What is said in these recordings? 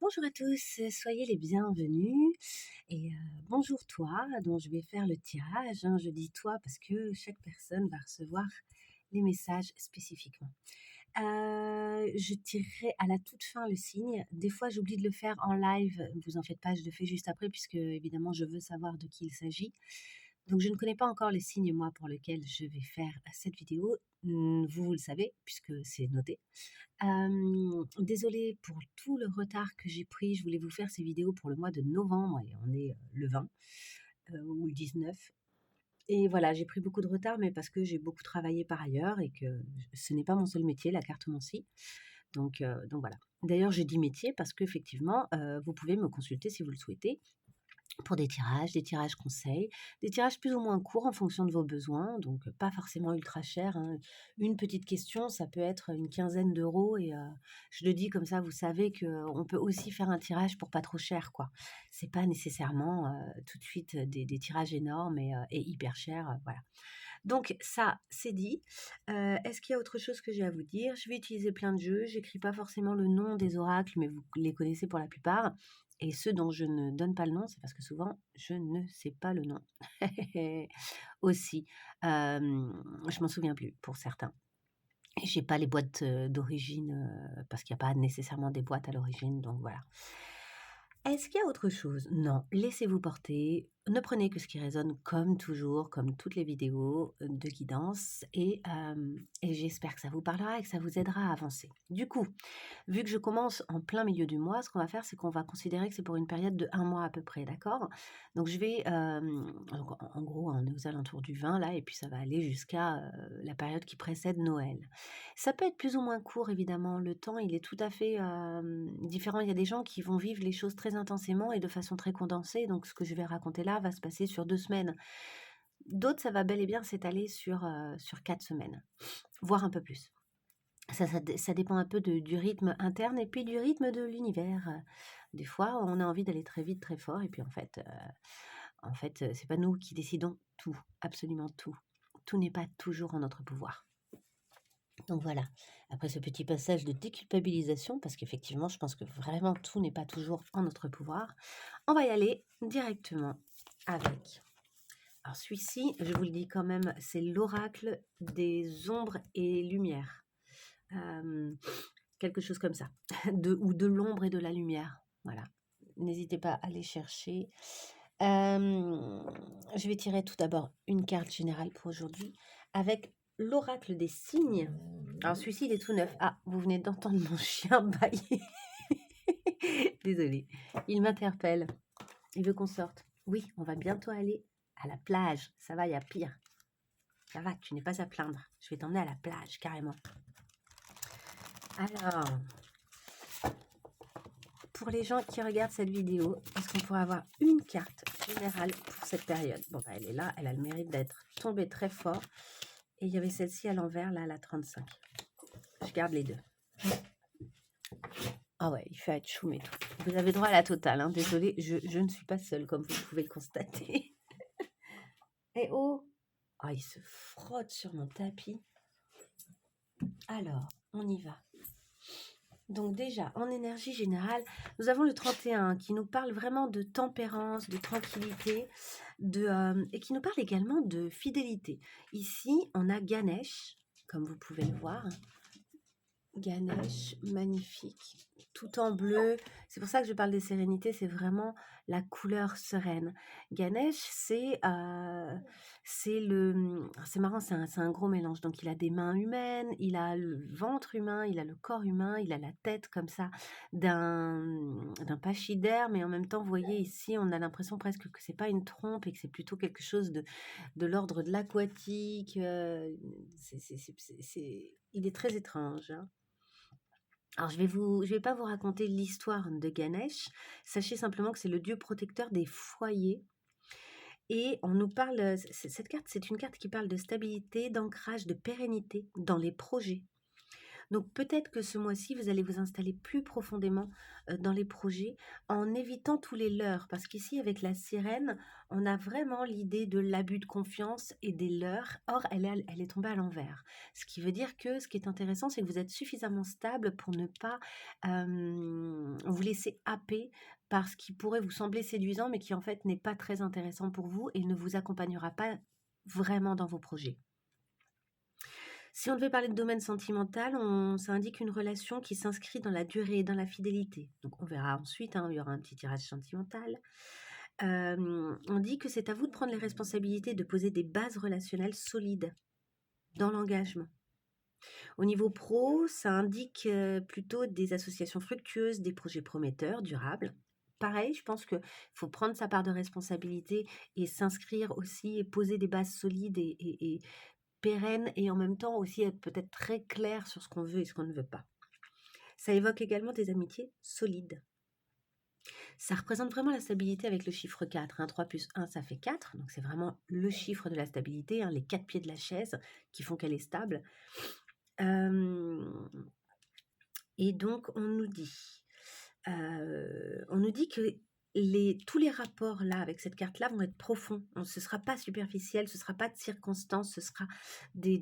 Bonjour à tous, soyez les bienvenus et bonjour toi dont je vais faire le tirage, hein. Je dis toi parce que chaque personne va recevoir les messages spécifiquement. Je tirerai à la toute fin le signe. Des fois, j'oublie de le faire en live, vous en faites pas, je le fais juste après puisque évidemment je veux savoir de qui il s'agit. Donc je ne connais pas encore les signes, moi, pour lequel je vais faire cette vidéo. Vous, vous le savez puisque c'est noté. Désolée pour tout le retard que j'ai pris. Je voulais vous faire ces vidéos pour le mois de novembre et on est, le 20, ou le 19 et voilà, j'ai pris beaucoup de retard, mais parce que j'ai beaucoup travaillé par ailleurs et que ce n'est pas mon seul métier, la cartomancie. Donc voilà. D'ailleurs, j'ai dit métier parce qu'effectivement, vous pouvez me consulter si vous le souhaitez pour des tirages conseils, des tirages plus ou moins courts en fonction de vos besoins, donc pas forcément ultra chers, hein. Une petite question, ça peut être une quinzaine d'euros et je le dis comme ça, vous savez qu'on peut aussi faire un tirage pour pas trop cher, quoi. C'est pas nécessairement, tout de suite, des tirages énormes et hyper chers, voilà. Donc ça, c'est dit. Est-ce qu'il y a autre chose que j'ai à vous dire? Je vais utiliser plein de jeux, j'écris pas forcément le nom des oracles, mais vous les connaissez pour la plupart et ceux dont je ne donne pas le nom, c'est parce que souvent je ne sais pas le nom. Aussi, je m'en souviens plus pour certains et j'ai pas les boîtes, d'origine, parce qu'il y a pas nécessairement des boîtes à l'origine, donc voilà. Est-ce qu'il y a autre chose? Non, laissez-vous porter. Ne prenez que ce qui résonne comme toujours, comme toutes les vidéos, de guidance et j'espère que ça vous parlera et que ça vous aidera à avancer. Du coup, vu que je commence en plein milieu du mois, ce qu'on va faire, c'est qu'on va considérer que c'est pour une période de 1 mois à peu près, d'accord? Donc je vais, donc en gros, on est aux alentours du 20 là et puis ça va aller jusqu'à, la période qui précède Noël. Ça peut être plus ou moins court évidemment, le temps il est tout à fait, différent. Il y a des gens qui vont vivre les choses très intensément et de façon très condensée, donc ce que je vais raconter là va se passer sur 2 semaines. D'autres, ça va bel et bien s'étaler sur 4 semaines, voire un peu plus. Ça dépend un peu de du rythme interne et puis du rythme de l'univers. Des fois, on a envie d'aller très vite, très fort et puis en fait, c'est pas nous qui décidons tout, absolument tout. Tout n'est pas toujours en notre pouvoir. Donc voilà, après ce petit passage de déculpabilisation, parce qu'effectivement, je pense que vraiment tout n'est pas toujours en notre pouvoir, on va y aller directement avec. Alors celui-ci, je vous le dis quand même, c'est l'oracle des ombres et lumières. Quelque chose comme ça, ou de l'ombre et de la lumière. Voilà, n'hésitez pas à aller chercher. Je vais tirer tout d'abord une carte générale pour aujourd'hui avec l'oracle des signes. Alors celui-ci, il est tout neuf. Ah, vous venez d'entendre mon chien bâiller. Désolée, il m'interpelle. Il veut qu'on sorte. Oui, on va bientôt aller à la plage. Ça va, il y a pire. Ça va, tu n'es pas à plaindre. Je vais t'emmener à la plage, carrément. Alors, pour les gens qui regardent cette vidéo, est-ce qu'on pourrait avoir une carte générale pour cette période? Bon, bah, elle est là, elle a le mérite d'être tombée très fort. Et il y avait celle-ci à l'envers, là, la 35. Je garde les deux. Ah ouais, il fait être choum et tout. Vous avez droit à la totale, hein. Désolée, je ne suis pas seule, comme vous pouvez le constater. Eh oh! Ah, il se frotte sur mon tapis. Alors, on y va. Donc déjà, en énergie générale, nous avons le 31 qui nous parle vraiment de tempérance, de tranquillité, et qui nous parle également de fidélité. Ici, on a Ganesh, comme vous pouvez le voir. Ganesh, magnifique, tout en bleu. C'est pour ça que je parle des sérénités, c'est vraiment la couleur sereine. Ganesh, c'est marrant, c'est un gros mélange. Donc il a des mains humaines, il a le ventre humain, il a le corps humain, il a la tête comme ça d'un pachyderme, mais en même temps, vous voyez ici, on a l'impression presque que c'est pas une trompe et que c'est plutôt quelque chose de l'ordre de l'aquatique. Il est très étrange, hein. Alors je vais pas vous raconter l'histoire de Ganesh. Sachez simplement que c'est le dieu protecteur des foyers et on nous parle, cette carte, c'est une carte qui parle de stabilité, d'ancrage, de pérennité dans les projets. Donc peut-être que ce mois-ci, vous allez vous installer plus profondément dans les projets en évitant tous les leurres. Parce qu'ici, avec la sirène, on a vraiment l'idée de l'abus de confiance et des leurres. Or, elle est tombée à l'envers. Ce qui veut dire que ce qui est intéressant, c'est que vous êtes suffisamment stable pour ne pas vous laisser happer par ce qui pourrait vous sembler séduisant, mais qui en fait n'est pas très intéressant pour vous et ne vous accompagnera pas vraiment dans vos projets. Si on devait parler de domaine sentimental, ça indique une relation qui s'inscrit dans la durée et dans la fidélité. Donc on verra ensuite, hein, il y aura un petit tirage sentimental. On dit que c'est à vous de prendre les responsabilités, de poser des bases relationnelles solides dans l'engagement. Au niveau pro, ça indique plutôt des associations fructueuses, des projets prometteurs, durables. Pareil, je pense qu'il faut prendre sa part de responsabilité et s'inscrire aussi et poser des bases solides et pérennes et en même temps aussi être peut-être très clair sur ce qu'on veut et ce qu'on ne veut pas. Ça évoque également des amitiés solides. Ça représente vraiment la stabilité avec le chiffre 4. Hein. 3 plus 1, ça fait 4. Donc c'est vraiment le chiffre de la stabilité, hein, les 4 pieds de la chaise qui font qu'elle est stable. Et donc on nous dit que tous les rapports là avec cette carte là vont être profonds. Ce ne sera pas superficiel, ce ne sera pas de circonstances, ce sera des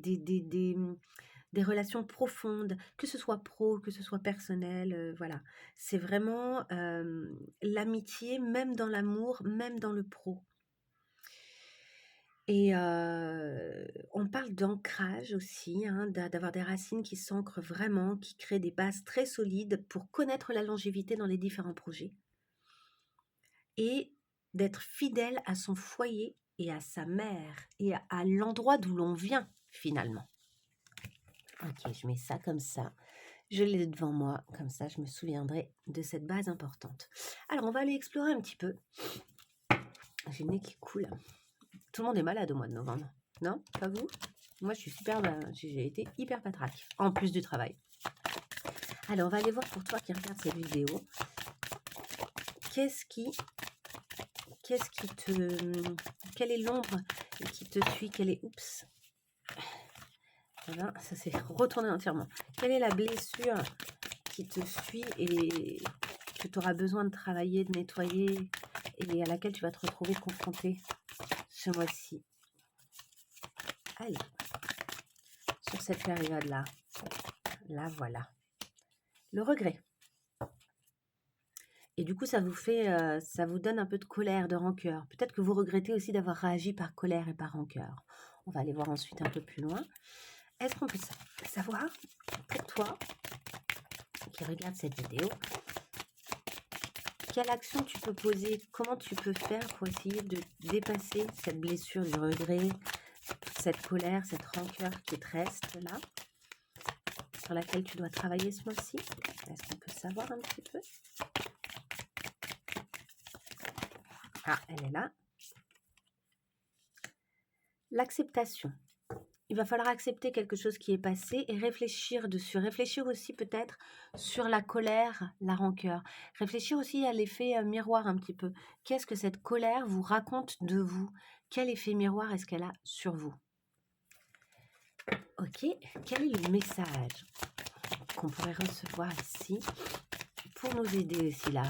relations profondes, que ce soit pro, que ce soit personnel, voilà. C'est vraiment l'amitié, même dans l'amour, même dans le pro. Et on parle d'ancrage aussi, hein, d'avoir des racines qui s'ancrent vraiment, qui créent des bases très solides pour connaître la longévité dans les différents projets. Et d'être fidèle à son foyer et à sa mère et à l'endroit d'où l'on vient finalement. Ok, je mets ça comme ça. Je l'ai devant moi, comme ça je me souviendrai de cette base importante. Alors on va aller explorer un petit peu. J'ai le nez qui coule. Tout le monde est malade au mois de novembre. Non, pas vous? Moi je suis j'ai été hyper patraque, en plus du travail. Alors on va aller voir pour toi qui regarde cette vidéo. Quelle est l'ombre qui te suit? Oups. Voilà, ça s'est retourné entièrement. Quelle est la blessure qui te suit et que tu auras besoin de travailler, de nettoyer et à laquelle tu vas te retrouver confronté ce mois-ci? Allez, sur cette période-là, là voilà, le regret. Et du coup, ça vous donne un peu de colère, de rancœur. Peut-être que vous regrettez aussi d'avoir réagi par colère et par rancœur. On va aller voir ensuite un peu plus loin. Est-ce qu'on peut savoir, pour toi, qui regarde cette vidéo, quelle action tu peux poser, comment tu peux faire pour essayer de dépasser cette blessure du regret, cette colère, cette rancœur qui te reste là, sur laquelle tu dois travailler ce mois-ci? Est-ce qu'on peut savoir un petit peu? Ah, elle est là. L'acceptation. Il va falloir accepter quelque chose qui est passé et réfléchir dessus. Réfléchir aussi peut-être sur la colère, la rancœur. Réfléchir aussi à l'effet miroir un petit peu. Qu'est-ce que cette colère vous raconte de vous? Quel effet miroir est-ce qu'elle a sur vous? Ok, quel est le message qu'on pourrait recevoir ici pour nous aider aussi là?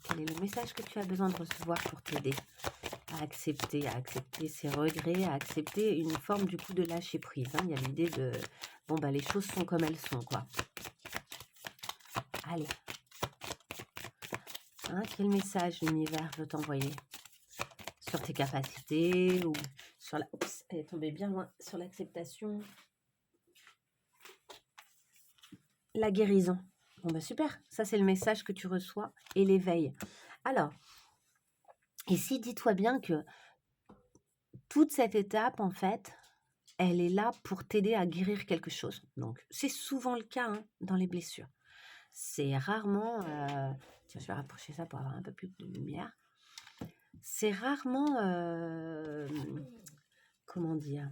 Quel est le message que tu as besoin de recevoir pour t'aider à accepter ses regrets, à accepter une forme du coup de lâcher prise. Hein. Il y a l'idée de, bon bah les choses sont comme elles sont, quoi. Allez. Hein, quel message l'univers veut t'envoyer sur tes capacités ou sur la... Oups, elle est tombée bien loin. Sur l'acceptation. La guérison. Bon bah super, ça c'est le message que tu reçois et l'éveil. Alors, ici, dis-toi bien que toute cette étape, en fait, elle est là pour t'aider à guérir quelque chose. Donc, c'est souvent le cas hein, dans les blessures. C'est rarement... Tiens, je vais rapprocher ça pour avoir un peu plus de lumière. C'est rarement... comment dire?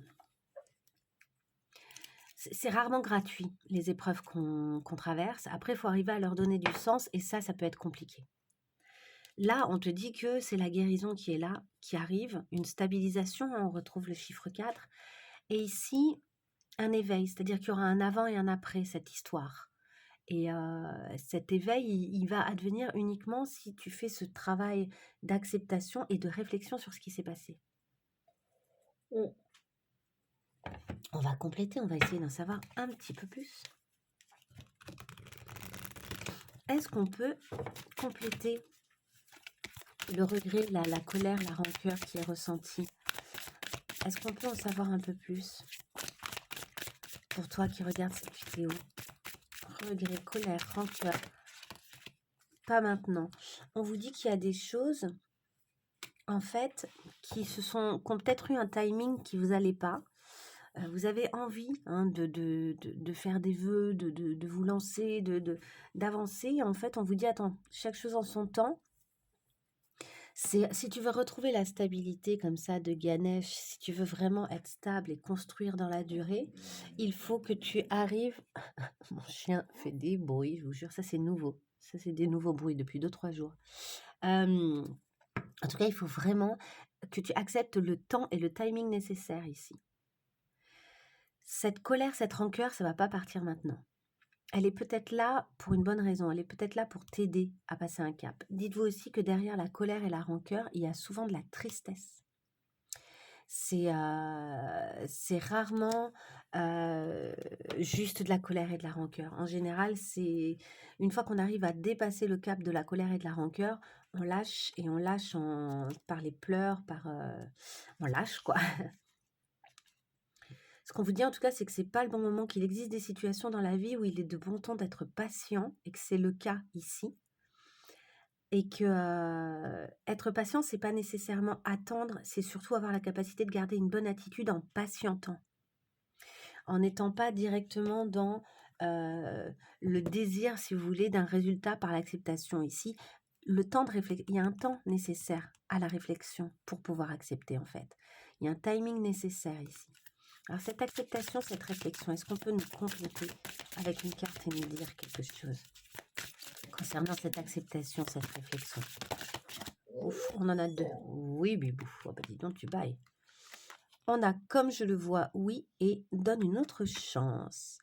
C'est rarement gratuit, les épreuves qu'on traverse. Après, il faut arriver à leur donner du sens et ça peut être compliqué. Là, on te dit que c'est la guérison qui est là, qui arrive, une stabilisation, on retrouve le chiffre 4. Et ici, un éveil, c'est-à-dire qu'il y aura un avant et un après cette histoire. Et cet éveil, il va advenir uniquement si tu fais ce travail d'acceptation et de réflexion sur ce qui s'est passé. Mm. On va compléter, on va essayer d'en savoir un petit peu plus. Est-ce qu'on peut compléter le regret, la colère, la rancœur qui est ressentie? Est-ce qu'on peut en savoir un peu plus pour toi qui regardes cette vidéo? Regret, colère, rancœur. Pas maintenant. On vous dit qu'il y a des choses, en fait, qui ont peut-être eu un timing qui vous allait pas. Vous avez envie de faire des vœux, de vous lancer, d'avancer. Et en fait, on vous dit, attends, chaque chose en son temps. Si tu veux retrouver la stabilité comme ça de Ganesh, si tu veux vraiment être stable et construire dans la durée, il faut que tu arrives... Mon chien fait des bruits, je vous jure, ça c'est nouveau. Ça c'est des nouveaux bruits depuis 2-3 jours. En tout cas, il faut vraiment que tu acceptes le temps et le timing nécessaire ici. Cette colère, cette rancœur, ça va pas partir maintenant. Elle est peut-être là pour une bonne raison, elle est peut-être là pour t'aider à passer un cap. Dites-vous aussi que derrière la colère et la rancœur, il y a souvent de la tristesse. C'est rarement juste de la colère et de la rancœur. En général, c'est une fois qu'on arrive à dépasser le cap de la colère et de la rancœur, on lâche et on lâche par les pleurs, on lâche quoi. Ce qu'on vous dit en tout cas, c'est que c'est pas le bon moment, qu'il existe des situations dans la vie où il est de bon ton d'être patient et que c'est le cas ici. Et que être patient, c'est pas nécessairement attendre, c'est surtout avoir la capacité de garder une bonne attitude en patientant. En n'étant pas directement dans le désir, si vous voulez, d'un résultat par l'acceptation ici. Le temps de réfléchir, il y a un temps nécessaire à la réflexion pour pouvoir accepter en fait. Il y a un timing nécessaire ici. Alors cette acceptation, cette réflexion, est-ce qu'on peut nous compléter avec une carte et nous dire quelque chose concernant cette acceptation, cette réflexion? Ouf, on en a deux. Oui, bibou. Oh, bah dis donc, tu bailles. On a comme je le vois, oui, et donne une autre chance.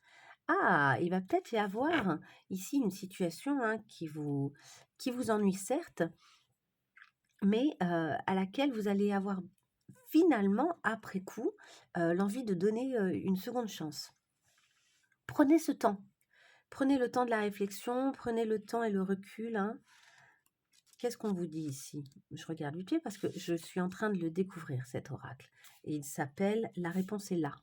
Ah, il va peut-être y avoir ici une situation qui vous ennuie certes, mais à laquelle vous allez avoir finalement, après coup, l'envie de donner une seconde chance. Prenez ce temps. Prenez le temps de la réflexion, prenez le temps et le recul. Qu'est-ce qu'on vous dit ici? Je regarde vite fait parce que je suis en train de le découvrir, cet oracle. Et il s'appelle « La réponse est là ».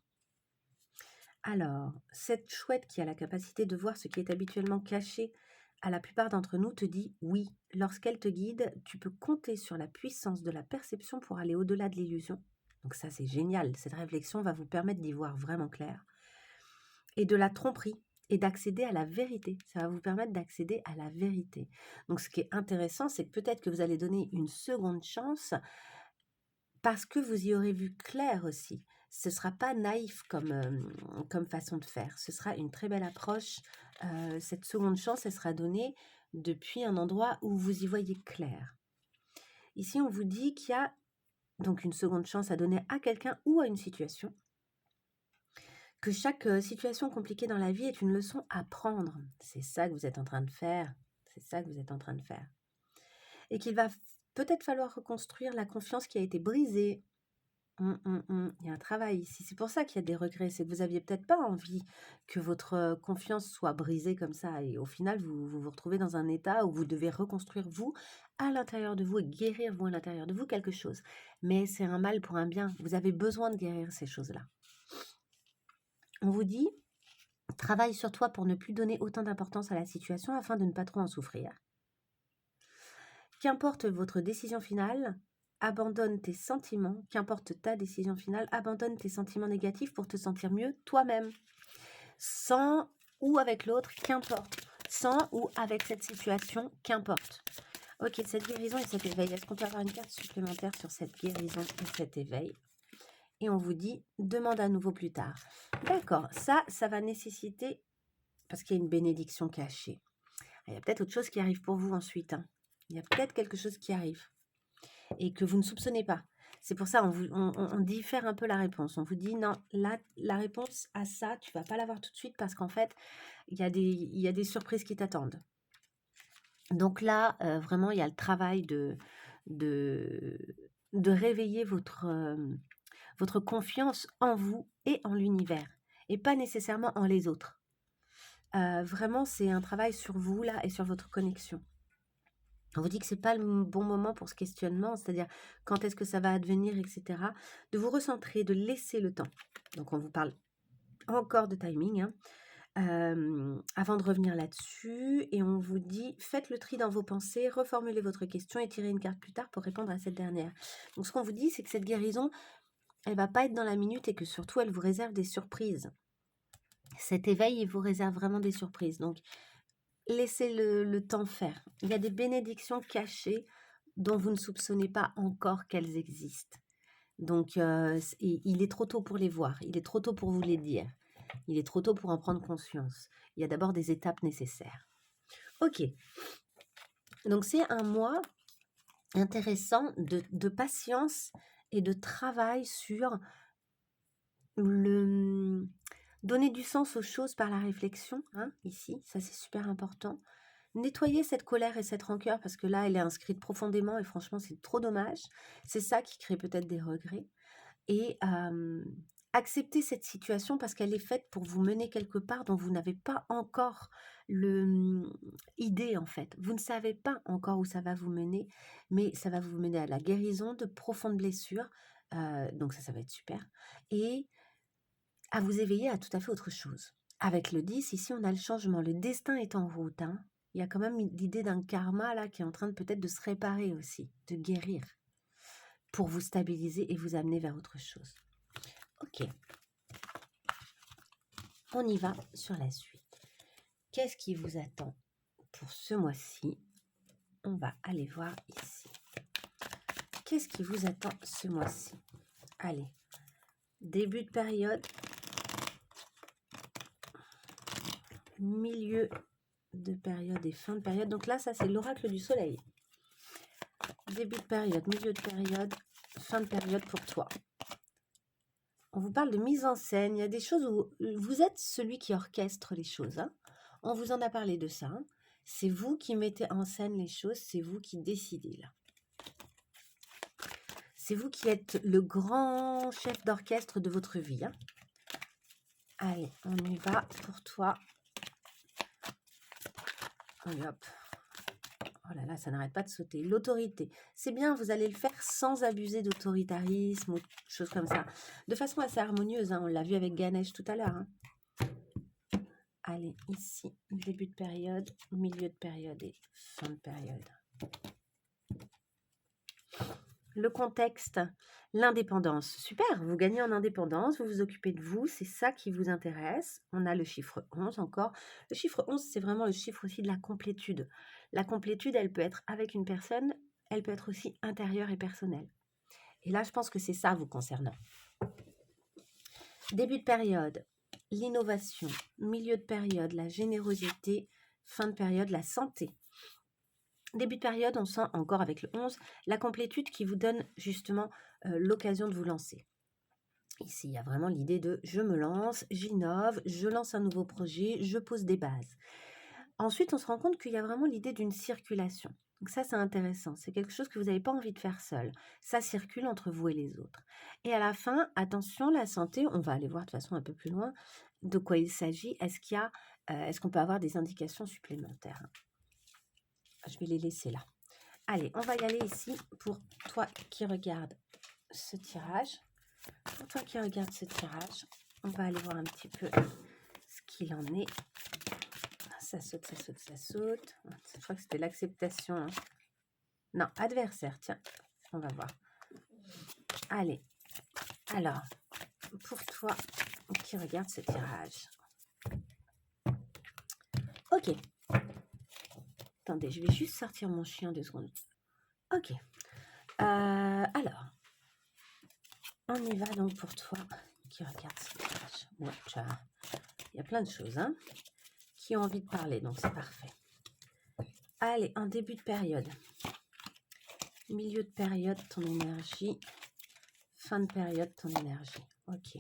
Alors, cette chouette qui a la capacité de voir ce qui est habituellement caché à la plupart d'entre nous te dit oui. Lorsqu'elle te guide, tu peux compter sur la puissance de la perception pour aller au-delà de l'illusion. Donc ça, c'est génial. Cette réflexion va vous permettre d'y voir vraiment clair. Et de la tromperie et d'accéder à la vérité. Ça va vous permettre d'accéder à la vérité. Donc ce qui est intéressant, c'est que peut-être que vous allez donner une seconde chance parce que vous y aurez vu clair aussi. Ce ne sera pas naïf comme façon de faire. Ce sera une très belle approche. Cette seconde chance, elle sera donnée depuis un endroit où vous y voyez clair. Ici, on vous dit qu'il y a donc une seconde chance à donner à quelqu'un ou à une situation. Que chaque situation compliquée dans la vie est une leçon à prendre. C'est ça que vous êtes en train de faire. C'est ça que vous êtes en train de faire. Et qu'il va peut-être falloir reconstruire la confiance qui a été brisée. Il y a un travail ici. C'est pour ça qu'il y a des regrets. C'est que vous aviez peut-être pas envie que votre confiance soit brisée comme ça. Et au final, vous retrouvez dans un état où vous devez reconstruire vous à l'intérieur de vous et guérir vous à l'intérieur de vous quelque chose. Mais c'est un mal pour un bien. Vous avez besoin de guérir ces choses-là. On vous dit, travaille sur toi pour ne plus donner autant d'importance à la situation afin de ne pas trop en souffrir. Qu'importe votre décision finale, abandonne tes sentiments. Qu'importe ta décision finale, abandonne tes sentiments négatifs pour te sentir mieux toi-même. Sans ou avec l'autre, qu'importe. Sans ou avec cette situation, qu'importe. Ok, cette guérison et cet éveil, est-ce qu'on peut avoir une carte supplémentaire sur cette guérison et cet éveil? Et on vous dit, demande à nouveau plus tard. D'accord, ça va nécessiter, parce qu'il y a une bénédiction cachée. Il y a peut-être autre chose qui arrive pour vous ensuite. Il y a peut-être quelque chose qui arrive et que vous ne soupçonnez pas. C'est pour ça, on diffère un peu la réponse. On vous dit, non, là, la réponse à ça, tu vas pas l'avoir tout de suite parce qu'en fait, il y a des surprises qui t'attendent. Donc là, vraiment, il y a le travail de, de réveiller votre confiance en vous et en l'univers, et pas nécessairement en les autres. Vraiment, c'est un travail sur vous, là, et sur votre connexion. On vous dit que c'est pas le bon moment pour ce questionnement, c'est-à-dire quand est-ce que ça va advenir, etc. De vous recentrer, de laisser le temps. Donc, on vous parle encore de timing, hein, avant de revenir là-dessus. Et on vous dit, faites le tri dans vos pensées, reformulez votre question et tirez une carte plus tard pour répondre à cette dernière. Donc, ce qu'on vous dit, c'est que cette guérison, elle va pas être dans la minute et que surtout, elle vous réserve des surprises. Cet éveil, il vous réserve vraiment des surprises. Donc, laissez le temps faire. Il y a des bénédictions cachées dont vous ne soupçonnez pas encore qu'elles existent. Donc, il est trop tôt pour les voir. Il est trop tôt pour vous les dire. Il est trop tôt pour en prendre conscience. Il y a d'abord des étapes nécessaires. Ok. Donc, c'est un mois intéressant de patience et de travail sur le donner du sens aux choses par la réflexion. Hein, ici, ça c'est super important. Nettoyer cette colère et cette rancœur parce que là, elle est inscrite profondément et franchement, c'est trop dommage. C'est ça qui crée peut-être des regrets. Et accepter cette situation parce qu'elle est faite pour vous mener quelque part dont vous n'avez pas encore idée en fait. Vous ne savez pas encore où ça va vous mener, mais ça va vous mener à la guérison de profondes blessures. Donc ça va être super. Et à vous éveiller à tout à fait autre chose. Avec le 10, ici, on a le changement. Le destin est en route. Hein. Il y a quand même l'idée d'un karma là qui est en train de peut-être de se réparer aussi, de guérir, pour vous stabiliser et vous amener vers autre chose. Ok. On y va sur la suite. Qu'est-ce qui vous attend pour ce mois-ci? On va aller voir ici. Qu'est-ce qui vous attend ce mois-ci? Allez. Début de période. Milieu de période et fin de période. Donc là, ça, c'est l'oracle du soleil. Début de période, milieu de période, fin de période pour toi. On vous parle de mise en scène. Il y a des choses où vous êtes celui qui orchestre les choses. Hein. On vous en a parlé de ça. Hein. C'est vous qui mettez en scène les choses. C'est vous qui décidez là. C'est vous qui êtes le grand chef d'orchestre de votre vie. Hein. Allez, on y va pour toi. Allez, hop. Oh là là, ça n'arrête pas de sauter. L'autorité. C'est bien, vous allez le faire sans abuser d'autoritarisme ou choses comme ça. De façon assez harmonieuse. Hein. On l'a vu avec Ganesh tout à l'heure. Hein. Allez, ici, début de période, milieu de période et fin de période. Le contexte, l'indépendance. Super, vous gagnez en indépendance, vous vous occupez de vous, c'est ça qui vous intéresse. On a le chiffre 11 encore. Le chiffre 11, c'est vraiment le chiffre aussi de la complétude. La complétude, elle peut être avec une personne, elle peut être aussi intérieure et personnelle. Et là, je pense que c'est ça vous concernant. Début de période, l'innovation. Milieu de période, la générosité. Fin de période, la santé. Début de période, on sent encore avec le 11, la complétude qui vous donne justement l'occasion de vous lancer. Ici, il y a vraiment l'idée de je me lance, j'innove, je lance un nouveau projet, je pose des bases. Ensuite, on se rend compte qu'il y a vraiment l'idée d'une circulation. Donc ça, c'est intéressant. C'est quelque chose que vous n'avez pas envie de faire seul. Ça circule entre vous et les autres. Et à la fin, attention, la santé, on va aller voir de façon un peu plus loin de quoi il s'agit. Est-ce qu'on peut avoir des indications supplémentaires? Je vais les laisser là. Allez, on va y aller ici pour toi qui regarde ce tirage. Pour toi qui regarde ce tirage, on va aller voir un petit peu ce qu'il en est. Ça saute, ça saute, ça saute. Je crois que c'était l'acceptation. Hein. Non, adversaire, tiens. On va voir. Allez. Alors, pour toi qui regarde ce tirage. Ok. Attendez, je vais juste sortir mon chien 2 secondes. Ok. Alors, on y va donc pour toi qui regarde ce tirage. Ouais, il y a plein de choses hein, qui ont envie de parler, donc c'est parfait. Allez, en début de période. Milieu de période, ton énergie. fin de période, ton énergie. Ok.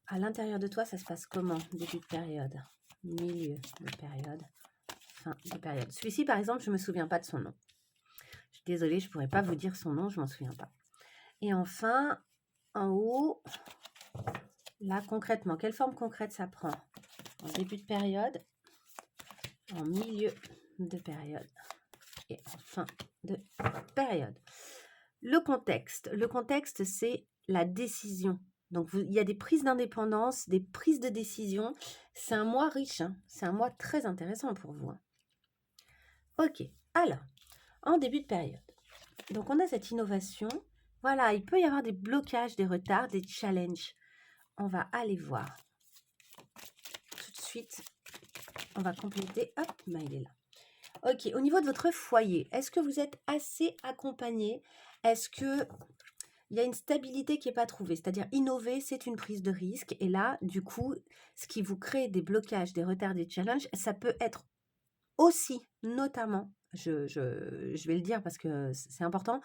À l'intérieur de toi, ça se passe comment? Début de période, milieu de période, fin de période. Celui-ci, par exemple, je ne me souviens pas de son nom. Je suis désolée, je ne pourrais pas vous dire son nom, je ne m'en souviens pas. Et enfin, en haut, là, concrètement, quelle forme concrète ça prend? En début de période, en milieu de période et en fin de période. Le contexte, c'est la décision. Donc, il y a des prises d'indépendance, des prises de décision. C'est un mois riche, hein. C'est un mois très intéressant pour vous, hein. Ok, alors, en début de période. Donc, on a cette innovation. Voilà, il peut y avoir des blocages, des retards, des challenges. On va aller voir. Tout de suite, on va compléter. Hop, bah, il est là. Ok, au niveau de votre foyer, est-ce que vous êtes assez accompagné? Est-ce que il y a une stabilité qui n'est pas trouvée? C'est-à-dire innover, c'est une prise de risque. Et là, du coup, ce qui vous crée des blocages, des retards, des challenges, ça peut être aussi, notamment, je vais le dire parce que c'est important,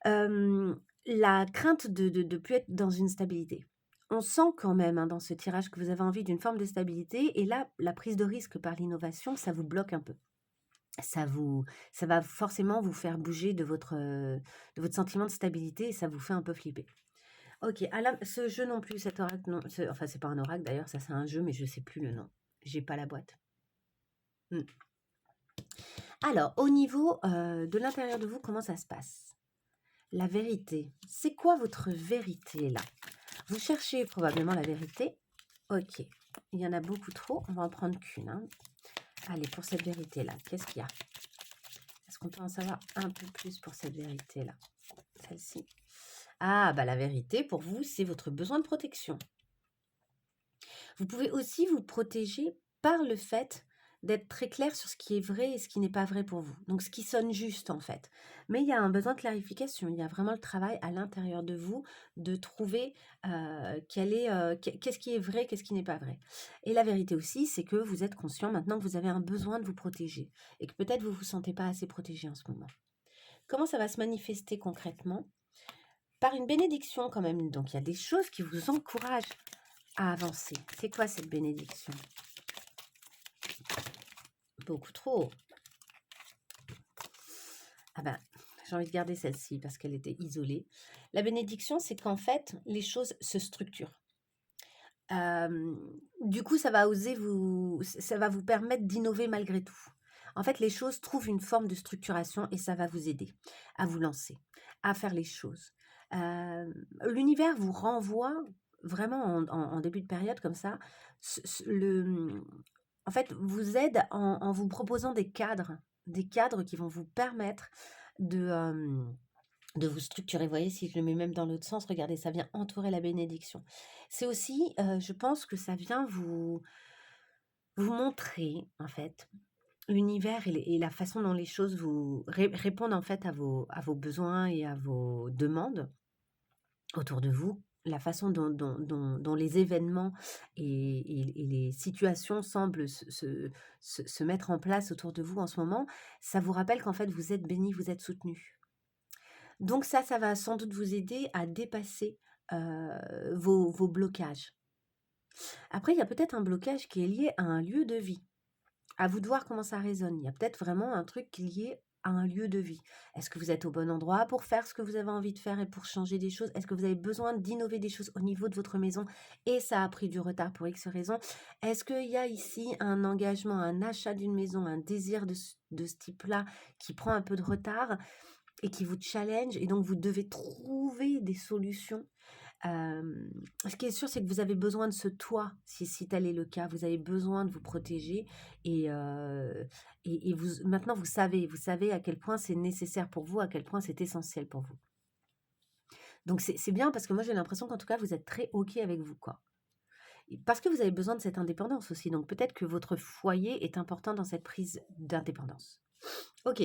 la crainte de plus être dans une stabilité. On sent quand même, hein, dans ce tirage, que vous avez envie d'une forme de stabilité. Et là, la prise de risque par l'innovation, ça vous bloque un peu. Ça va forcément vous faire bouger de votre sentiment de stabilité et ça vous fait un peu flipper. Ok, ce jeu non plus, cet oracle, non, enfin c'est pas un oracle d'ailleurs, ça c'est un jeu, mais je sais plus le nom. J'ai pas la boîte. Alors, au niveau de l'intérieur de vous, comment ça se passe? La vérité. C'est quoi votre vérité là? Vous cherchez probablement la vérité. Ok, il y en a beaucoup trop, on va en prendre qu'une, hein. Allez, pour cette vérité-là, qu'est-ce qu'il y a? Est-ce qu'on peut en savoir un peu plus pour cette vérité-là? Celle-ci. Ah, bah la vérité, pour vous, c'est votre besoin de protection. Vous pouvez aussi vous protéger par le fait d'être très clair sur ce qui est vrai et ce qui n'est pas vrai pour vous. Donc, ce qui sonne juste, en fait. Mais il y a un besoin de clarification. Il y a vraiment le travail à l'intérieur de vous de trouver qu'est-ce qui est vrai, qu'est-ce qui n'est pas vrai. Et la vérité aussi, c'est que vous êtes conscient maintenant que vous avez un besoin de vous protéger et que peut-être vous ne vous sentez pas assez protégé en ce moment. Comment ça va se manifester concrètement? Par une bénédiction quand même. Donc, il y a des choses qui vous encouragent à avancer. C'est quoi cette bénédiction? Beaucoup trop. Ah ben, j'ai envie de garder celle-ci parce qu'elle était isolée. La bénédiction, c'est qu'en fait, les choses se structurent. Du coup, ça va vous permettre d'innover malgré tout. En fait, les choses trouvent une forme de structuration et ça va vous aider à vous lancer, à faire les choses. L'univers vous renvoie vraiment en début de période comme ça, en fait, vous aide en vous proposant des cadres qui vont vous permettre de vous structurer. Vous voyez, si je le mets même dans l'autre sens, regardez, ça vient entourer la bénédiction. C'est aussi, je pense que ça vient vous montrer, en fait, l'univers et la façon dont les choses vous répondent, en fait, à vos besoins et à vos demandes autour de vous. La façon dont les événements et les situations semblent se mettre en place autour de vous en ce moment, ça vous rappelle qu'en fait, vous êtes béni, vous êtes soutenu. Donc ça va sans doute vous aider à dépasser vos blocages. Après, il y a peut-être un blocage qui est lié à un lieu de vie. À vous de voir comment ça résonne. Il y a peut-être vraiment un truc qui est lié à un lieu de vie. Est-ce que vous êtes au bon endroit pour faire ce que vous avez envie de faire et pour changer des choses? Est-ce que vous avez besoin d'innover des choses au niveau de votre maison et ça a pris du retard pour X raisons? Est-ce qu'il y a ici un engagement, un achat d'une maison, un désir de ce type-là qui prend un peu de retard et qui vous challenge et donc vous devez trouver des solutions? Ce qui est sûr, c'est que vous avez besoin de ce toit, si tel est le cas. Vous avez besoin de vous protéger et maintenant vous savez à quel point c'est nécessaire pour vous, à quel point c'est essentiel pour vous. Donc c'est bien parce que moi j'ai l'impression qu'en tout cas vous êtes très OK avec vous, quoi. Parce que vous avez besoin de cette indépendance aussi. Donc peut-être que votre foyer est important dans cette prise d'indépendance. OK.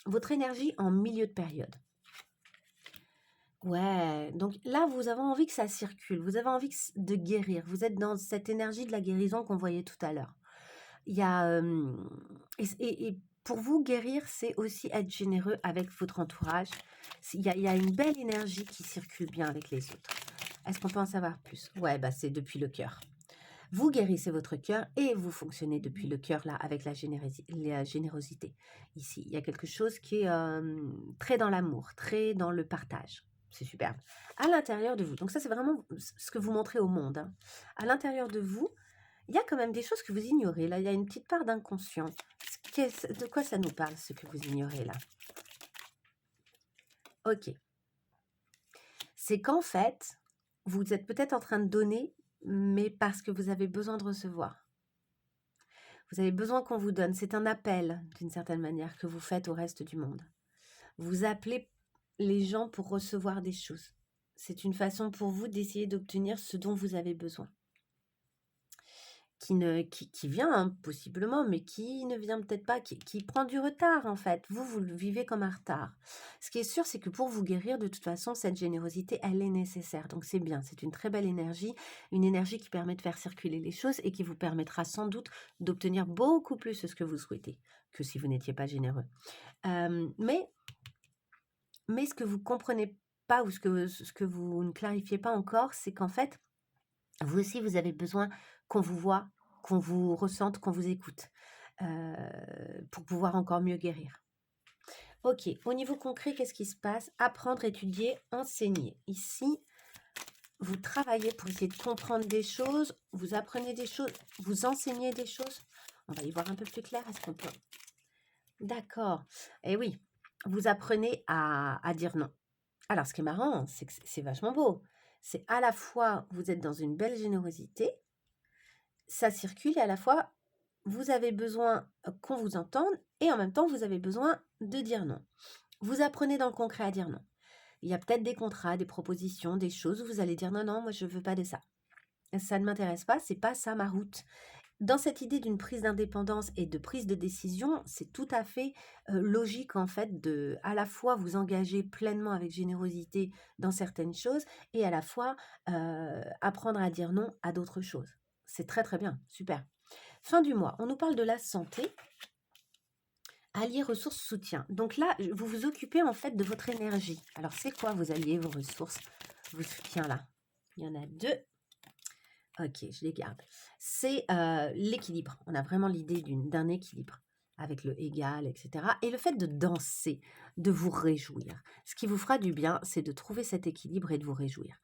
Votre énergie en milieu de période. Ouais, donc là, vous avez envie que ça circule, vous avez envie de guérir, vous êtes dans cette énergie de la guérison qu'on voyait tout à l'heure. Il y a, et Pour vous, guérir, c'est aussi être généreux avec votre entourage. Il y a une belle énergie qui circule bien avec les autres. Est-ce qu'on peut en savoir plus? Ouais, bah c'est depuis le cœur. Vous guérissez votre cœur et vous fonctionnez depuis le cœur là avec la générosité. Ici, il y a quelque chose qui est très dans l'amour, très dans le partage. C'est superbe. À l'intérieur de vous, donc ça c'est vraiment ce que vous montrez au monde, hein. À l'intérieur de vous, il y a quand même des choses que vous ignorez. Là, il y a une petite part d'inconscient. De quoi ça nous parle, ce que vous ignorez là? Ok. C'est qu'en fait, vous êtes peut-être en train de donner, mais parce que vous avez besoin de recevoir. Vous avez besoin qu'on vous donne. C'est un appel, d'une certaine manière, que vous faites au reste du monde. Vous appelez les gens pour recevoir des choses. C'est une façon pour vous d'essayer d'obtenir ce dont vous avez besoin. Qui vient, hein, possiblement, mais qui ne vient peut-être pas, qui prend du retard, en fait. Vous le vivez comme un retard. Ce qui est sûr, c'est que pour vous guérir, de toute façon, cette générosité, elle est nécessaire. Donc c'est bien, c'est une très belle énergie, une énergie qui permet de faire circuler les choses et qui vous permettra sans doute d'obtenir beaucoup plus ce que vous souhaitez que si vous n'étiez pas généreux. Mais ce que vous comprenez pas ou ce que vous ne clarifiez pas encore, c'est qu'en fait, vous aussi, vous avez besoin qu'on vous voie, qu'on vous ressente, qu'on vous écoute, pour pouvoir encore mieux guérir. Ok, au niveau concret, qu'est-ce qui se passe? Apprendre, étudier, enseigner. Ici, vous travaillez pour essayer de comprendre des choses, vous apprenez des choses, vous enseignez des choses. On va y voir un peu plus clair, est-ce qu'on peut? D'accord. Eh oui, vous apprenez à dire non. Alors, ce qui est marrant, c'est que c'est vachement beau. C'est à la fois, vous êtes dans une belle générosité, ça circule et à la fois, vous avez besoin qu'on vous entende et en même temps, vous avez besoin de dire non. Vous apprenez dans le concret à dire non. Il y a peut-être des contrats, des propositions, des choses où vous allez dire non, non, moi je veux pas de ça. Ça ne m'intéresse pas, c'est pas ça ma route. Dans cette idée d'une prise d'indépendance et de prise de décision, c'est tout à fait logique en fait de à la fois vous engager pleinement avec générosité dans certaines choses et à la fois apprendre à dire non à d'autres choses. C'est très très bien, super. Fin du mois, on nous parle de la santé, alliés, ressources, soutien. Donc là, vous vous occupez en fait de votre énergie. Alors c'est quoi vos alliés, vos ressources, vos soutiens là? Il y en a deux. Ok, je les garde. C'est l'équilibre. On a vraiment l'idée d'un équilibre avec le égal, etc. Et le fait de danser, de vous réjouir. Ce qui vous fera du bien, c'est de trouver cet équilibre et de vous réjouir.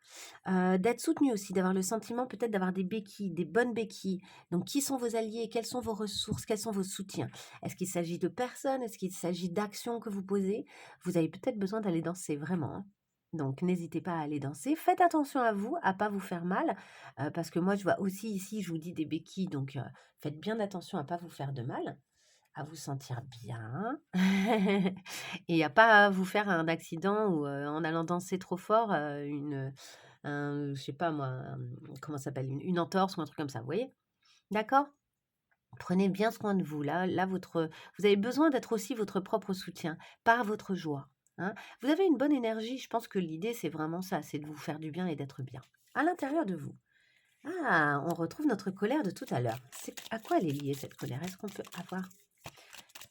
D'être soutenu aussi, d'avoir le sentiment peut-être d'avoir des béquilles, des bonnes béquilles. Donc, qui sont vos alliés? Quelles sont vos ressources? Quels sont vos soutiens? Est-ce qu'il s'agit de personnes? Est-ce qu'il s'agit d'actions que vous posez? Vous avez peut-être besoin d'aller danser, vraiment, hein. Donc, n'hésitez pas à aller danser. Faites attention à vous, à pas vous faire mal. Parce que moi, je vois aussi ici, je vous dis des béquilles, donc faites bien attention à pas vous faire de mal, à vous sentir bien et à pas vous faire un accident ou en allant danser trop fort, je sais pas moi, comment ça s'appelle? Une entorse ou un truc comme ça, vous voyez? D'accord? Prenez bien soin de vous. Là, vous avez besoin d'être aussi votre propre soutien, par votre joie, hein. Vous avez une bonne énergie, je pense que l'idée, c'est vraiment ça, c'est de vous faire du bien et d'être bien, à l'intérieur de vous. Ah, on retrouve notre colère de tout à l'heure. À quoi elle est liée cette colère? Est-ce qu'on peut avoir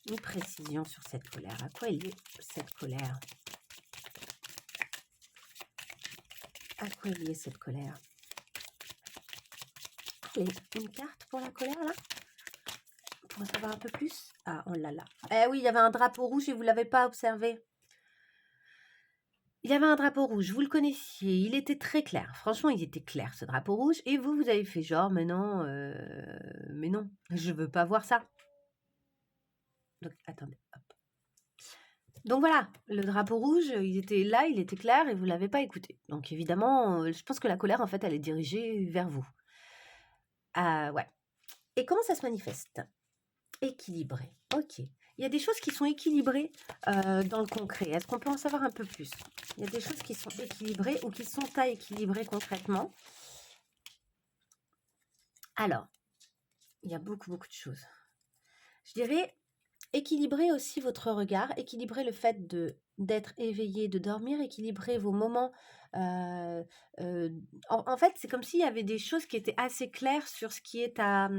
une précision sur cette colère? À quoi est liée cette colère? À quoi est liée cette colère? Allez, une carte pour la colère là? Pour en savoir un peu plus? Ah, oh là là. Eh oui, il y avait un drapeau rouge et vous ne l'avez pas observé. Il y avait un drapeau rouge, vous le connaissiez, il était très clair. Franchement, il était clair ce drapeau rouge. Et vous, vous avez fait genre, mais non, je veux pas voir ça. Donc, attendez, hop. Donc voilà, le drapeau rouge, il était là, il était clair et vous ne l'avez pas écouté. Donc évidemment, je pense que la colère, en fait, elle est dirigée vers vous. Ah ouais. Et comment ça se manifeste? Équilibré. Ok. Il y a des choses qui sont équilibrées dans le concret. Est-ce qu'on peut en savoir un peu plus? Il y a des choses qui sont équilibrées ou qui sont à équilibrer concrètement. Alors, il y a beaucoup, beaucoup de choses. Je dirais équilibrer aussi votre regard, équilibrer le fait d'être éveillé, de dormir, équilibrer vos moments. En fait, c'est comme s'il y avait des choses qui étaient assez claires sur ce qui est à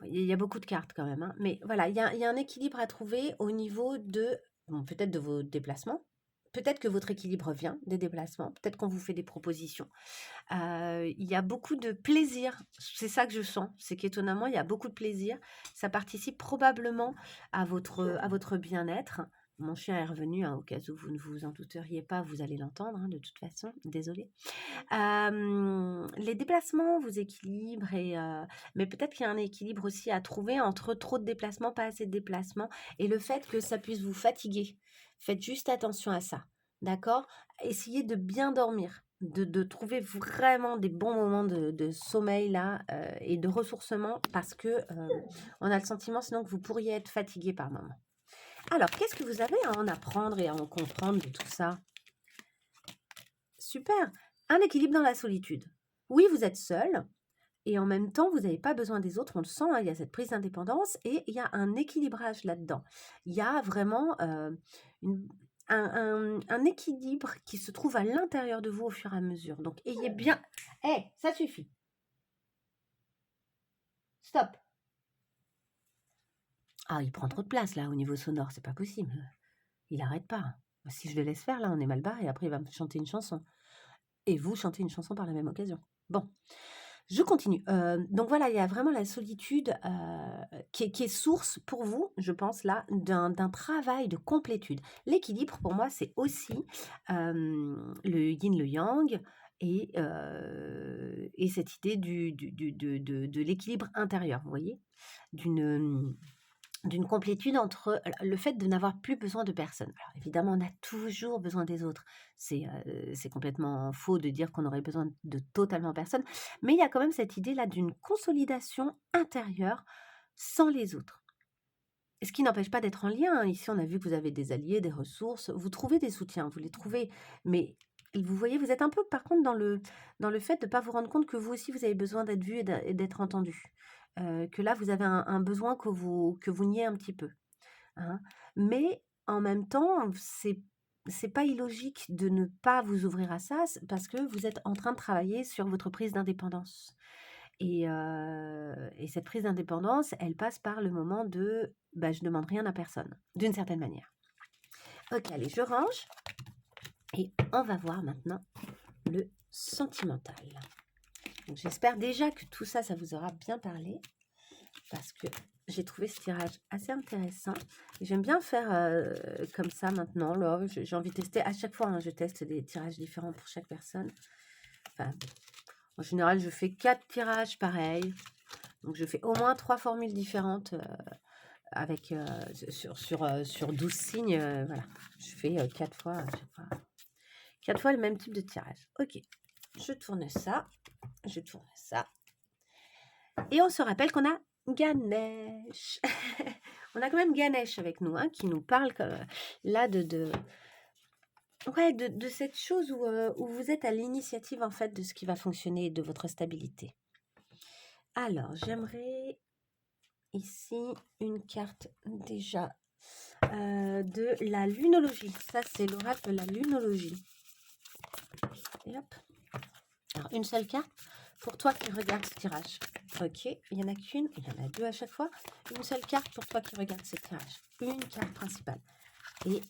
Il y a beaucoup de cartes quand même, hein, mais voilà, il y a un équilibre à trouver au niveau de, bon, peut-être de vos déplacements. Peut-être que votre équilibre vient des déplacements. Peut-être qu'on vous fait des propositions. Il y a beaucoup de plaisir. C'est ça que je sens. C'est qu'étonnamment, il y a beaucoup de plaisir. Ça participe probablement à votre bien-être. Mon chien est revenu, hein, au cas où vous ne vous en douteriez pas, vous allez l'entendre, hein, de toute façon. Désolée. Les déplacements vous équilibrent mais peut-être qu'il y a un équilibre aussi à trouver entre trop de déplacements, pas assez de déplacements et le fait que ça puisse vous fatiguer. Faites juste attention à ça, d'accord? Essayez de bien dormir, de trouver vraiment des bons moments de sommeil là, et de ressourcement parce que, on a le sentiment sinon que vous pourriez être fatigué par moment. Alors, qu'est-ce que vous avez à en apprendre et à en comprendre de tout ça? Super! Un équilibre dans la solitude. Oui, vous êtes seul et en même temps, vous n'avez pas besoin des autres, on le sent, hein, il y a cette prise d'indépendance et il y a un équilibrage là-dedans. Il y a vraiment une- un équilibre qui se trouve à l'intérieur de vous au fur et à mesure. Donc, ayez bien... Hé, ça suffit. Stop. Ah, il prend trop de place là au niveau sonore, c'est pas possible. Il n'arrête pas. Si je le laisse faire, là, on est mal barré. Après, il va me chanter une chanson. Et vous chantez une chanson par la même occasion. Bon, je continue. Donc voilà, il y a vraiment la solitude qui est source pour vous, je pense, là, d'un travail de complétude. L'équilibre, pour moi, c'est aussi le yin, le yang et cette idée de l'équilibre intérieur, vous voyez, d'une d'une complétude entre le fait de n'avoir plus besoin de personne. Alors évidemment, on a toujours besoin des autres. C'est complètement faux de dire qu'on aurait besoin de totalement personne, mais il y a quand même cette idée-là d'une consolidation intérieure sans les autres. Ce qui n'empêche pas d'être en lien, hein. Ici, on a vu que vous avez des alliés, des ressources, vous trouvez des soutiens, vous les trouvez, mais vous voyez, vous êtes un peu par contre dans le fait de ne pas vous rendre compte que vous aussi, vous avez besoin d'être vu et d'être entendu. Que là, vous avez un besoin que vous niez un petit peu, hein. Mais en même temps, c'est pas illogique de ne pas vous ouvrir à ça, parce que vous êtes en train de travailler sur votre prise d'indépendance. Et cette prise d'indépendance, elle passe par le moment de bah, je demande rien à personne, d'une certaine manière. Ok, allez, je range et on va voir maintenant le sentimental. Donc, j'espère déjà que tout ça, ça vous aura bien parlé parce que j'ai trouvé ce tirage assez intéressant. Et j'aime bien faire comme ça maintenant. Là, j'ai envie de tester à chaque fois, hein, je teste des tirages différents pour chaque personne. Enfin, en général, je fais 4 tirages pareils. Donc, je fais au moins 3 formules différentes avec sur 12 signes. Voilà, je fais 4 fois à chaque fois. 4 fois le même type de tirage. Ok, je tourne ça. Je tourne ça. Et on se rappelle qu'on a Ganesh. On a quand même Ganesh avec nous, hein, qui nous parle là ouais, de cette chose où vous êtes à l'initiative en fait de ce qui va fonctionner et de votre stabilité. Alors, j'aimerais ici une carte déjà de la lunologie. Ça, c'est l'oracle de la lunologie. Et hop. Alors, une seule carte pour toi qui regardes ce tirage. Ok, il n'y en a qu'une, il y en a 2 à chaque fois. Une seule carte pour toi qui regardes ce tirage. Une carte principale. Et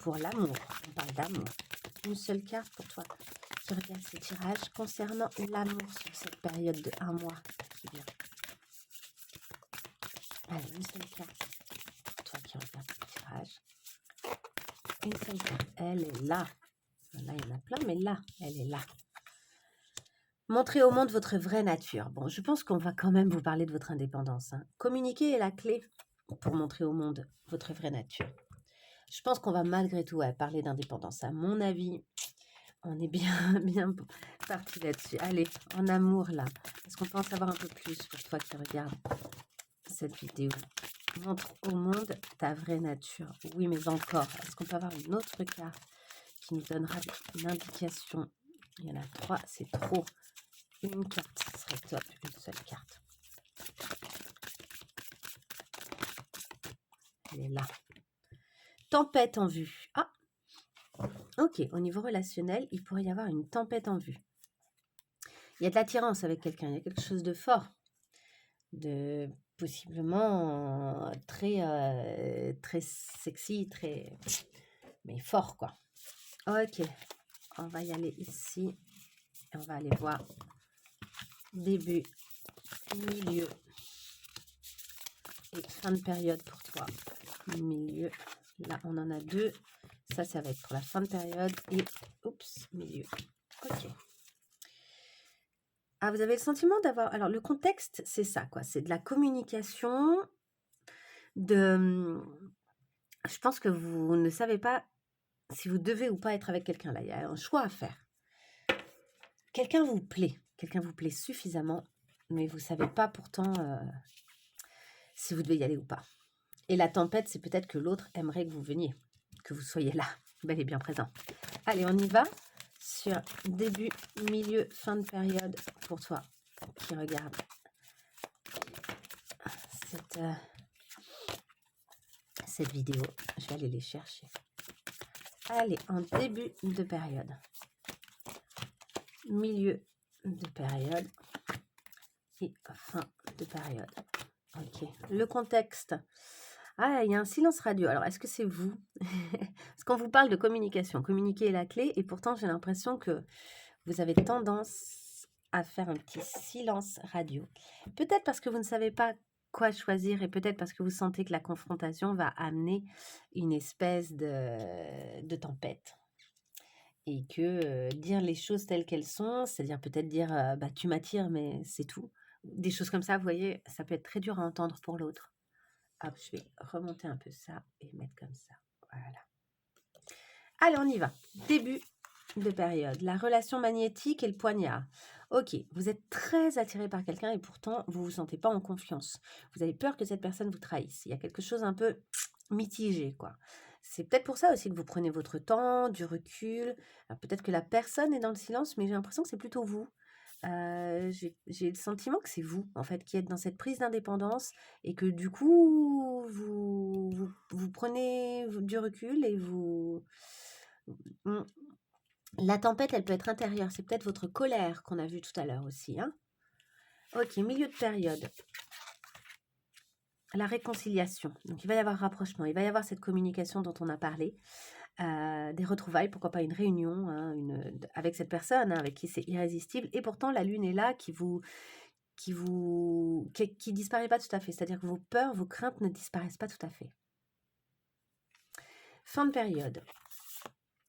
pour l'amour, on parle d'amour. Une seule carte pour toi qui regarde ce tirage concernant l'amour sur cette période de 1 mois qui vient. Allez, une seule carte pour toi qui regarde ce tirage. Une seule carte, elle est là. Là, il y en a plein, mais là, elle est là. Montrez au monde votre vraie nature. Bon, je pense qu'on va quand même vous parler de votre indépendance, hein. Communiquer est la clé pour montrer au monde votre vraie nature. Je pense qu'on va malgré tout parler d'indépendance. À mon avis, on est bien, bien parti là-dessus. Allez, en amour là. Est-ce qu'on peut en savoir un peu plus pour toi qui regardes cette vidéo? Montre au monde ta vraie nature. Oui, mais encore, est-ce qu'on peut avoir une autre carte qui nous donnera une indication? Il y en a 3, c'est trop. Une carte, ce serait top. Une seule carte. Elle est là. Tempête en vue. Ah, ok. Au niveau relationnel, il pourrait y avoir une tempête en vue. Il y a de l'attirance avec quelqu'un. Il y a quelque chose de fort. possiblement très sexy, très mais fort quoi. Ok, on va y aller ici et on va aller voir début, milieu et fin de période pour toi. Milieu, là on en a deux. Ça va être pour la fin de période et oups, milieu. Ok. Ah, vous avez le sentiment d'avoir... Alors, le contexte, c'est ça, quoi. C'est de la communication, de... Je pense que vous ne savez pas si vous devez ou pas être avec quelqu'un là. Il y a un choix à faire. Quelqu'un vous plaît suffisamment, mais vous ne savez pas pourtant si vous devez y aller ou pas. Et la tempête, c'est peut-être que l'autre aimerait que vous veniez, que vous soyez là, bel et bien présent. Allez, on y va sur début, milieu, fin de période pour toi qui regarde cette vidéo. Je vais aller les chercher. Allez, en début de période, milieu de période et fin de période. Ok, le contexte. Ah, il y a un silence radio. Alors, est-ce que c'est vous? Parce qu'on vous parle de communication. Communiquer est la clé et pourtant, j'ai l'impression que vous avez tendance à faire un petit silence radio. Peut-être parce que vous ne savez pas quoi choisir et peut-être parce que vous sentez que la confrontation va amener une espèce de tempête. Et que dire les choses telles qu'elles sont, c'est-à-dire peut-être dire bah, tu m'attires, mais c'est tout. Des choses comme ça, vous voyez, ça peut être très dur à entendre pour l'autre. Hop, je vais remonter un peu ça et mettre comme ça. Voilà. Allez, on y va. Début de période. La relation magnétique et le poignard. Ok, vous êtes très attiré par quelqu'un et pourtant, vous ne vous sentez pas en confiance. Vous avez peur que cette personne vous trahisse. Il y a quelque chose un peu mitigé, quoi. C'est peut-être pour ça aussi que vous prenez votre temps, du recul. Peut-être que la personne est dans le silence, mais j'ai l'impression que c'est plutôt vous. J'ai le sentiment que c'est vous, en fait, qui êtes dans cette prise d'indépendance et que du coup, vous prenez du recul et vous... Mm. La tempête, elle peut être intérieure. C'est peut-être votre colère qu'on a vue tout à l'heure aussi. Hein. Ok, milieu de période. La réconciliation. Donc, il va y avoir rapprochement. Il va y avoir cette communication dont on a parlé. Des retrouvailles, pourquoi pas une réunion hein, avec cette personne hein, avec qui c'est irrésistible. Et pourtant, la lune est là qui disparaît pas tout à fait. C'est-à-dire que vos peurs, vos craintes ne disparaissent pas tout à fait. Fin de période.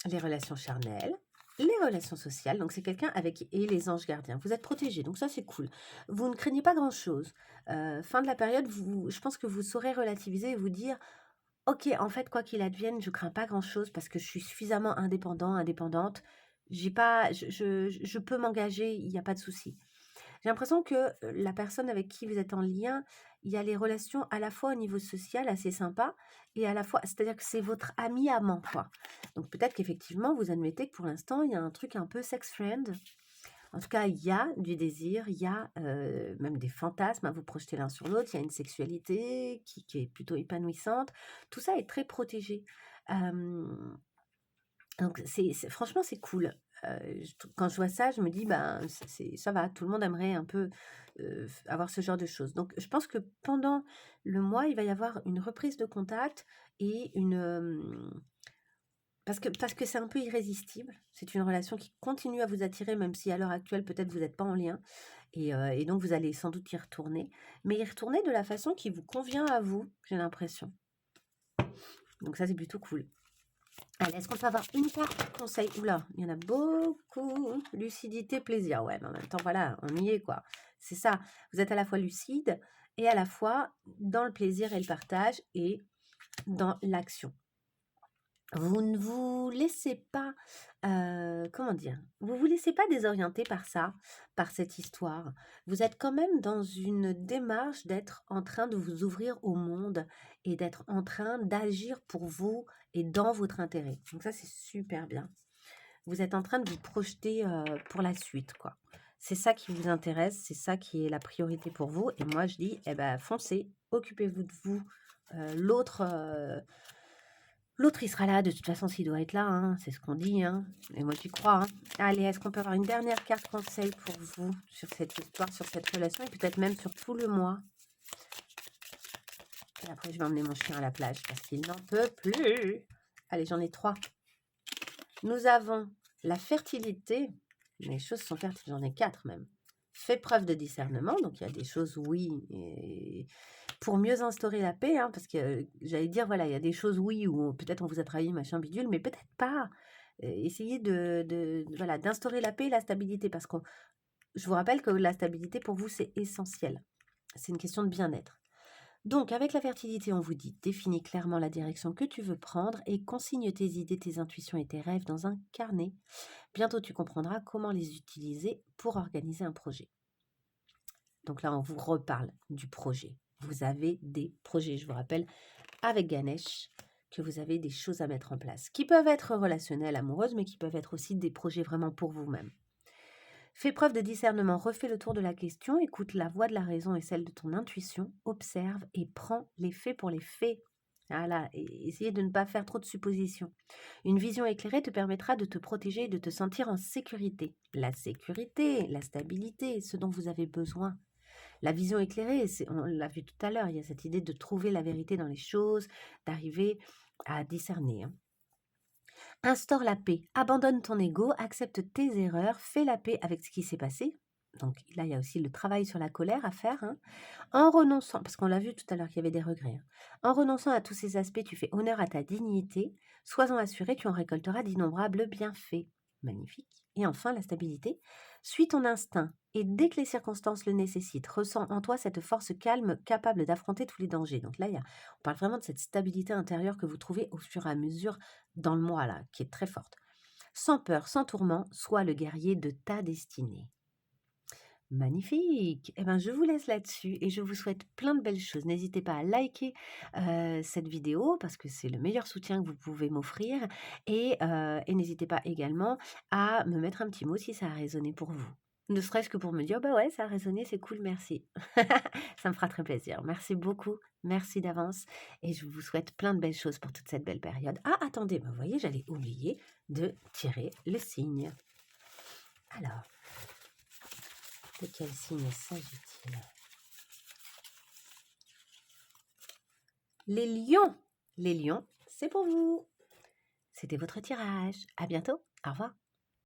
Les relations charnelles. Les relations sociales, donc c'est quelqu'un avec et les anges gardiens. Vous êtes protégé, donc ça c'est cool. Vous ne craignez pas grand-chose. Fin de la période, je pense que vous saurez relativiser et vous dire, ok, en fait, quoi qu'il advienne, je crains pas grand-chose parce que je suis suffisamment indépendant, indépendante. J'ai pas, je peux m'engager, il n'y a pas de souci. J'ai l'impression que la personne avec qui vous êtes en lien, il y a les relations à la fois au niveau social assez sympa et à la fois, c'est-à-dire que c'est votre ami amant, quoi. Donc peut-être qu'effectivement, vous admettez que pour l'instant, il y a un truc un peu sex friend. En tout cas, il y a du désir, il y a même des fantasmes à vous projeter l'un sur l'autre, il y a une sexualité qui est plutôt épanouissante. Tout ça est très protégé. Donc franchement, c'est cool. Quand je vois ça, je me dis, ben, ça va, tout le monde aimerait un peu avoir ce genre de choses. Donc, je pense que pendant le mois, il va y avoir une reprise de contact et parce que c'est un peu irrésistible. C'est une relation qui continue à vous attirer, même si à l'heure actuelle, peut-être vous n'êtes pas en lien. Et donc, vous allez sans doute y retourner. Mais y retourner de la façon qui vous convient à vous, j'ai l'impression. Donc, ça, c'est plutôt cool. Allez, est-ce qu'on peut avoir une carte conseil? Oula, il y en a beaucoup. Lucidité, plaisir. Ouais, mais en même temps, voilà, on y est, quoi. C'est ça. Vous êtes à la fois lucide et à la fois dans le plaisir et le partage et dans l'action. Vous ne vous laissez pas, comment dire? Vous vous laissez pas désorienter par ça, par cette histoire. Vous êtes quand même dans une démarche d'être en train de vous ouvrir au monde et d'être en train d'agir pour vous et dans votre intérêt. Donc ça, c'est super bien. Vous êtes en train de vous projeter, pour la suite, quoi. C'est ça qui vous intéresse, c'est ça qui est la priorité pour vous et moi je dis: «Eh ben, foncez, occupez-vous de vous». L'autre, L'autre, il sera là, de toute façon, s'il doit être là, hein, c'est ce qu'on dit, hein, et moi j'y crois. Hein. Allez, est-ce qu'on peut avoir une dernière carte conseil pour vous sur cette histoire, sur cette relation, et peut-être même sur tout le mois? Après, je vais emmener mon chien à la plage parce qu'il n'en peut plus. Allez, j'en ai 3. Nous avons la fertilité. Les choses sont fertiles, j'en ai 4 même. Fais preuve de discernement, donc il y a des choses, oui, et pour mieux instaurer la paix, hein, parce que j'allais dire, voilà, il y a des choses, oui, où peut-être on vous a travaillé, machin, bidule, mais peut-être pas. Essayez voilà, d'instaurer la paix et la stabilité, parce que je vous rappelle que la stabilité, pour vous, c'est essentiel. C'est une question de bien-être. Donc, avec la fertilité, on vous dit, définis clairement la direction que tu veux prendre et consigne tes idées, tes intuitions et tes rêves dans un carnet. Bientôt, tu comprendras comment les utiliser pour organiser un projet. Donc là, on vous reparle du projet. Vous avez des projets, je vous rappelle, avec Ganesh, que vous avez des choses à mettre en place, qui peuvent être relationnelles, amoureuses, mais qui peuvent être aussi des projets vraiment pour vous-même. Fais preuve de discernement, refais le tour de la question, écoute la voix de la raison et celle de ton intuition, observe et prends les faits pour les faits. Voilà, et essayez de ne pas faire trop de suppositions. Une vision éclairée te permettra de te protéger et de te sentir en sécurité. La sécurité, la stabilité, ce dont vous avez besoin. La vision éclairée, on l'a vu tout à l'heure, il y a cette idée de trouver la vérité dans les choses, d'arriver à discerner. Instaure la paix, abandonne ton ego, accepte tes erreurs, fais la paix avec ce qui s'est passé. Donc là, il y a aussi le travail sur la colère à faire, hein. En renonçant, parce qu'on l'a vu tout à l'heure qu'il y avait des regrets, hein. En renonçant à tous ces aspects, tu fais honneur à ta dignité. Sois-en assuré, tu en récolteras d'innombrables bienfaits. Magnifique. Et enfin, la stabilité. Suis ton instinct et dès que les circonstances le nécessitent, ressens en toi cette force calme capable d'affronter tous les dangers. Donc là, on parle vraiment de cette stabilité intérieure que vous trouvez au fur et à mesure dans le moi, là, qui est très forte. Sans peur, sans tourment, sois le guerrier de ta destinée. Magnifique! Eh ben, je vous laisse là-dessus et je vous souhaite plein de belles choses. N'hésitez pas à liker cette vidéo parce que c'est le meilleur soutien que vous pouvez m'offrir et n'hésitez pas également à me mettre un petit mot si ça a résonné pour vous. Ne serait-ce que pour me dire: «Bah ouais, ça a résonné, c'est cool, merci». Ça me fera très plaisir. Merci beaucoup, merci d'avance et je vous souhaite plein de belles choses pour toute cette belle période. Ah attendez, bah, vous voyez, j'allais oublier de tirer le signe. Alors, de quel signe s'agit-il? Les lions! Les lions, c'est pour vous. C'était votre tirage. À bientôt. Au revoir.